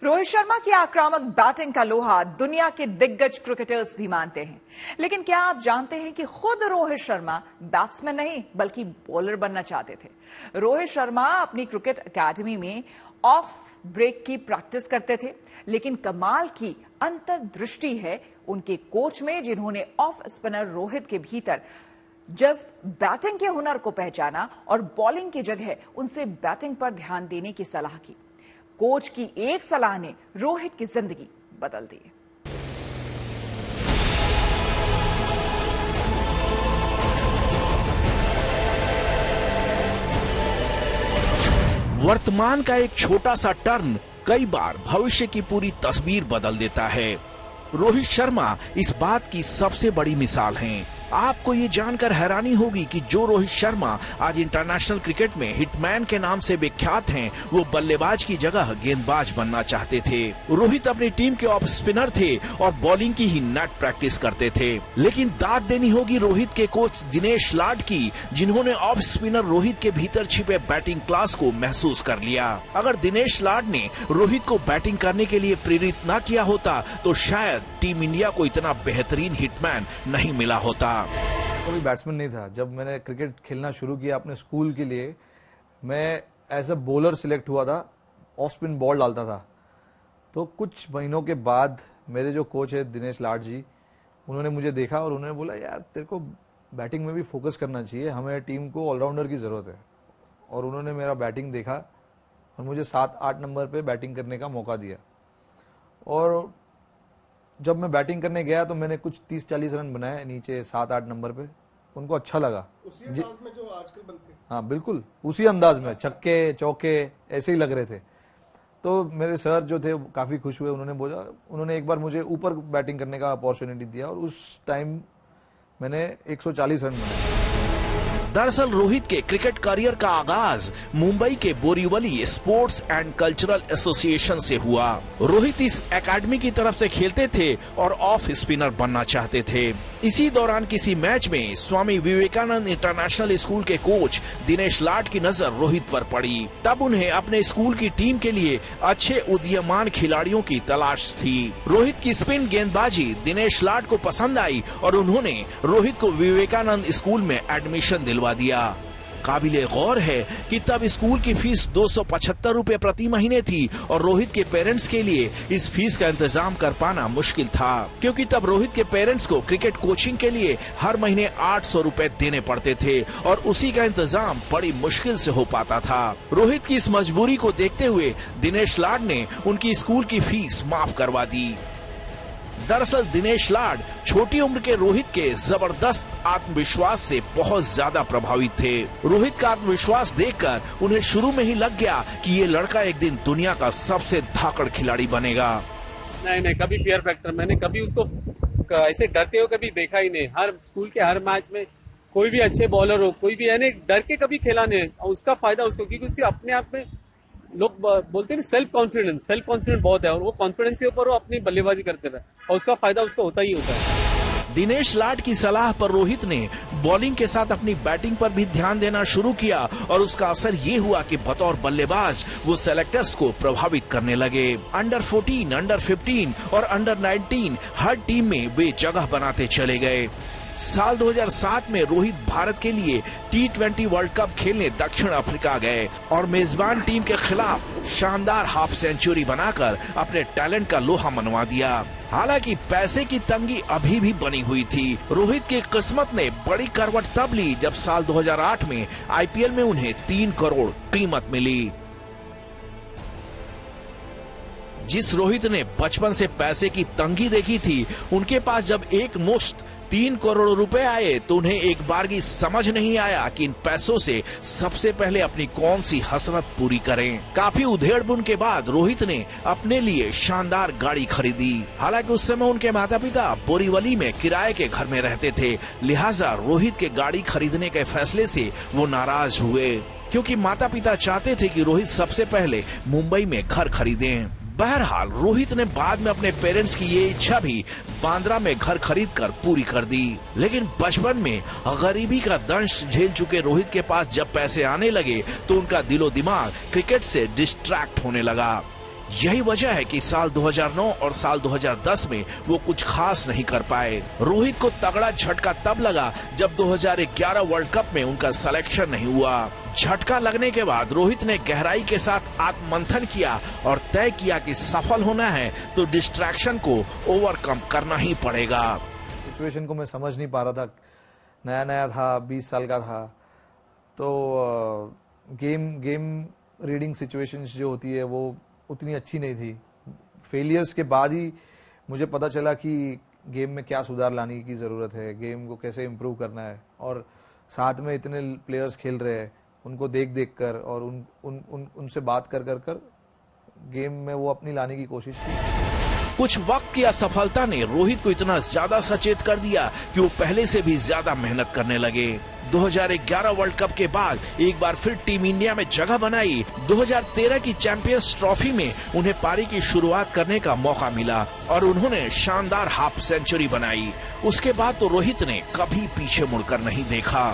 रोहित शर्मा की आक्रामक बैटिंग का लोहा दुनिया के दिग्गज क्रिकेटर्स भी मानते हैं, लेकिन क्या आप जानते हैं कि खुद रोहित शर्मा बैट्समैन नहीं बल्कि बॉलर बनना चाहते थे। रोहित शर्मा अपनी क्रिकेट एकेडमी में ऑफ ब्रेक की प्रैक्टिस करते थे, लेकिन कमाल की अंतर्दृष्टि है उनके कोच में, जिन्होंने ऑफ स्पिनर रोहित के भीतर जस्ट बैटिंग के हुनर को पहचाना और बॉलिंग की जगह उनसे बैटिंग पर ध्यान देने की सलाह की। कोच की एक सलाह ने रोहित की जिंदगी बदल दी। वर्तमान का एक छोटा सा टर्न कई बार भविष्य की पूरी तस्वीर बदल देता है। रोहित शर्मा इस बात की सबसे बड़ी मिसाल हैं। आपको ये जानकर हैरानी होगी कि जो रोहित शर्मा आज इंटरनेशनल क्रिकेट में हिटमैन के नाम से विख्यात हैं, वो बल्लेबाज की जगह गेंदबाज बनना चाहते थे। रोहित अपनी टीम के ऑफ स्पिनर थे और बॉलिंग की ही नेट प्रैक्टिस करते थे, लेकिन दाद देनी होगी रोहित के कोच दिनेश लाड की, जिन्होंने ऑफ स्पिनर रोहित के भीतर छिपे बैटिंग क्लास को महसूस कर लिया। अगर दिनेश लाड ने रोहित को बैटिंग करने के लिए प्रेरित न किया होता तो शायद टीम इंडिया को इतना बेहतरीन हिटमैन नहीं मिला होता। कोई बैट्समैन नहीं था। जब मैंने क्रिकेट खेलना शुरू किया अपने स्कूल के लिए, मैं एज अ बॉलर सिलेक्ट हुआ था, ऑफ स्पिन बॉल डालता था। तो कुछ महीनों के बाद मेरे जो कोच है दिनेश लाड जी, उन्होंने मुझे देखा और उन्होंने बोला, यार तेरे को बैटिंग में भी फोकस करना चाहिए, हमें टीम को ऑलराउंडर की जरूरत है। और उन्होंने मेरा बैटिंग देखा और मुझे 7-8 नंबर पे बैटिंग करने का मौका दिया। और जब मैं बैटिंग करने गया तो मैंने कुछ 30-40 रन बनाए नीचे 7-8 नंबर पे। उनको अच्छा लगा। उसी अंदाज में जो आजकल बनते हैं। हाँ बिल्कुल उसी अंदाज में, छक्के चौके ऐसे ही लग रहे थे। तो मेरे सर जो थे काफी खुश हुए। उन्होंने एक बार मुझे ऊपर बैटिंग करने का अपॉर्चुनिटी दिया और उस टाइम मैंने 140 रन बनाए। दरअसल रोहित के क्रिकेट करियर का आगाज मुंबई के Borivali sports and cultural association से हुआ। रोहित इस एकेडमी की तरफ से खेलते थे और ऑफ स्पिनर बनना चाहते थे। इसी दौरान किसी मैच में स्वामी विवेकानंद इंटरनेशनल स्कूल के कोच दिनेश लाड की नजर रोहित पर पड़ी। तब उन्हें अपने स्कूल की टीम के लिए अच्छे उदीयमान खिलाड़ियों की तलाश थी। रोहित की स्पिन गेंदबाजी दिनेश लाड को पसंद आई और उन्होंने रोहित को विवेकानंद स्कूल में एडमिशन दिलवा दिया। काबिले गौर है कि तब स्कूल की फीस 275 रुपए प्रति महीने थी और रोहित के पेरेंट्स के लिए इस फीस का इंतजाम कर पाना मुश्किल था, क्योंकि तब रोहित के पेरेंट्स को क्रिकेट कोचिंग के लिए हर महीने 800 रुपए देने पड़ते थे और उसी का इंतजाम बड़ी मुश्किल से हो पाता था। रोहित की इस मजबूरी को देखते हुए दिनेश लाड ने उनकी स्कूल की फीस माफ करवा दी। दरअसल दिनेश लाड छोटी उम्र के रोहित के जबरदस्त आत्मविश्वास से बहुत ज्यादा प्रभावित थे। रोहित का आत्मविश्वास देखकर उन्हें शुरू में ही लग गया कि ये लड़का एक दिन दुनिया का सबसे धाकड़ खिलाड़ी बनेगा। नहीं, कभी फियर फैक्टर मैंने कभी उसको ऐसे डरते हुए कभी देखा ही नहीं। हर स्कूल के हर मैच में कोई भी अच्छे बॉलर हो, कोई भी यानी डर के कभी खेला नहीं। उसका फायदा उसको, क्योंकि उसके अपने आप में लोग बोलते हैं सेल्फ कॉन्फिडेंस बहुत है और वो कॉन्फिडेंस के ऊपर वो अपनी बल्लेबाजी करते रहे और उसका फायदा उसको होता ही होता है। दिनेश लाड की सलाह पर रोहित ने बॉलिंग के साथ अपनी बैटिंग पर भी ध्यान देना शुरू किया और उसका असर ये हुआ कि बतौर बल्लेबाज वो सेलेक्टर्स को प्रभावित करने लगे। अंडर 14, अंडर 15 और अंडर 19 हर टीम में वे जगह बनाते चले गए। साल 2007 में रोहित भारत के लिए T20 वर्ल्ड कप खेलने दक्षिण अफ्रीका गए और मेजबान टीम के खिलाफ शानदार हाफ सेंचुरी बनाकर अपने टैलेंट का लोहा मनवा दिया। हालांकि पैसे की तंगी अभी भी बनी हुई थी। रोहित की किस्मत ने बड़ी करवट तब ली जब साल 2008 में IPL में उन्हें 3 करोड़ कीमत मिली। जिस रोहित ने बचपन से पैसे की तंगी देखी थी, उनके पास जब एक मुश्त 3 करोड़ रुपए आए तो उन्हें एक बार की समझ नहीं आया कि इन पैसों से सबसे पहले अपनी कौन सी हसरत पूरी करें। काफी उधेड़-बुन के बाद रोहित ने अपने लिए शानदार गाड़ी खरीदी। हालांकि उस समय उनके माता पिता बोरीवली में किराए के घर में रहते थे, लिहाजा रोहित के गाड़ी खरीदने के फैसले से वो नाराज हुए, क्योंकि माता पिता चाहते थे कि रोहित सबसे पहले मुंबई में घर खरीदें। बहरहाल रोहित ने बाद में अपने पेरेंट्स की ये इच्छा भी बांद्रा में घर खरीदकर पूरी कर दी। लेकिन बचपन में गरीबी का दंश झेल चुके रोहित के पास जब पैसे आने लगे तो उनका दिलो दिमाग क्रिकेट से डिस्ट्रैक्ट होने लगा। यही वजह है कि साल 2009 और साल 2010 में वो कुछ खास नहीं कर पाए। रोहित को तगड़ा झटका तब लगा जब 2011 वर्ल्ड कप में उनका सिलेक्शन नहीं हुआ। झटका लगने के बाद रोहित ने गहराई के साथ आत्ममंथन किया और तय किया कि सफल होना है तो डिस्ट्रैक्शन को ओवरकम करना ही पड़ेगा। सिचुएशन को मैं समझ नहीं पा रहा था, नया था, 20 साल का था, तो गेम रीडिंग सिचुएशंस जो होती है वो उतनी अच्छी नहीं थी। फेलियर्स के बाद ही मुझे पता चला कि गेम में क्या सुधार लाने की जरूरत है, गेम को कैसे इम्प्रूव करना है, और साथ में इतने प्लेयर्स खेल रहे हैं, उनको देख कर और उनसे बात कर गेम में वो अपनी लाने की कोशिश की। कुछ वक्त की असफलता ने रोहित को इतना ज्यादा सचेत कर दिया कि वो पहले से भी ज्यादा मेहनत करने लगे। 2011 वर्ल्ड कप के बाद एक बार फिर टीम इंडिया में जगह बनाई। 2013 की चैंपियंस ट्रॉफी में उन्हें पारी की शुरुआत करने का मौका मिला और उन्होंने शानदार हाफ सेंचुरी बनाई। उसके बाद तो रोहित ने कभी पीछे मुड़कर नहीं देखा।